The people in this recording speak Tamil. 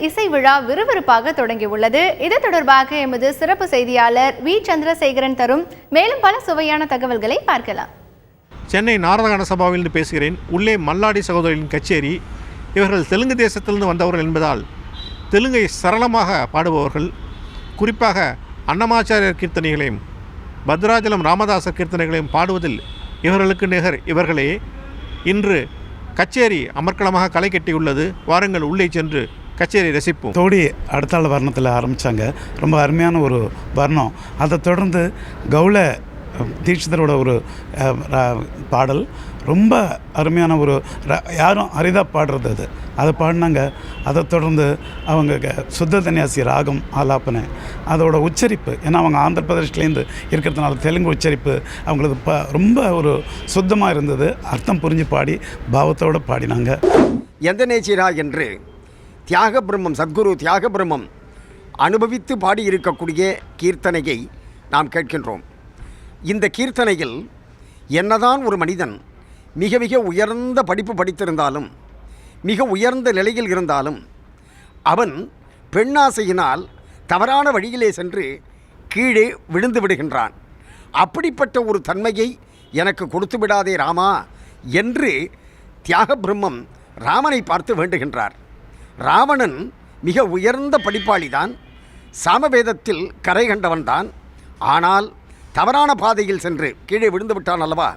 இசை விழா விறுவிறுப்பாக தொடங்கியுள்ளது. இது தொடர்பாக எமது சிறப்பு செய்தியாளர் வி சந்திரசேகரன் தரும் மேலும் பல சுவையான தகவல்களை பார்க்கலாம். சென்னை நாரதகான சபாவிலிருந்து பேசுகிறேன். உள்ளே மல்லாடி சகோதரின் கச்சேரி. இவர்கள் தெலுங்கு தேசத்திலிருந்து வந்தவர்கள் என்பதால் தெலுங்கை சரளமாக பாடுபவர்கள். குறிப்பாக அன்னமாச்சாரியர் கீர்த்தனைகளையும் பத்ராஜலம் ராமதாசர் கீர்த்தனைகளையும் பாடுவதில் இவர்களுக்கு நிகர் இவர்களே. இன்று கச்சேரி அமர்க்களமாக களை கட்டியுள்ளது. வாருங்கள் உள்ளே சென்று கச்சேரி ரசிப்போம். தோடி அடுத்தாள் வர்ணத்தில் ஆரம்பித்தாங்க. ரொம்ப அருமையான ஒரு வர்ணம். அதை தொடர்ந்து கௌள தீட்சிதரோட ஒரு பாடல், ரொம்ப அருமையான ஒரு யாரும் அரிதாக பாடுறது அதை பாடினாங்க. அதை தொடர்ந்து அவங்க சுத்த தன்யாசி ராகம் ஆலாப்பனை, அதோட உச்சரிப்பு, ஏன்னா அவங்க ஆந்திர பிரதேஷ்லேருந்து இருக்கிறதுனால தெலுங்கு உச்சரிப்பு அவங்களுக்கு ரொம்ப ஒரு சுத்தமாக இருந்தது. அர்த்தம் புரிஞ்சு பாடி பாவத்தோடு பாடினாங்க. எந்தனேச்சிரா என்று தியாக பிரம்மம், சத்குரு தியாக பிரம்மம் அனுபவித்து பாடியிருக்கக்கூடிய கீர்த்தனையை நாம் கேட்கின்றோம். இந்த கீர்த்தனையில் என்னதான் ஒரு மனிதன் மிக மிக உயர்ந்த படிப்பு படித்திருந்தாலும், மிக உயர்ந்த நிலையில் இருந்தாலும், அவன் பெண்ணாசையினால் தவறான வழியிலே சென்று கீழே விழுந்து விடுகின்றான். அப்படிப்பட்ட ஒரு தன்மையை எனக்கு கொடுத்து விடாதே ராமா என்று தியாக பிரம்மம் ராமனை பார்த்து வேண்டுகின்றார். ராவணன் மிக உயர்ந்த படிப்பாளிதான், சாமவேதத்தில் கரை கண்டவன்தான். ஆனால் தவறான பாதையில் சென்று கீழே விழுந்து விட்டான் அல்லவா?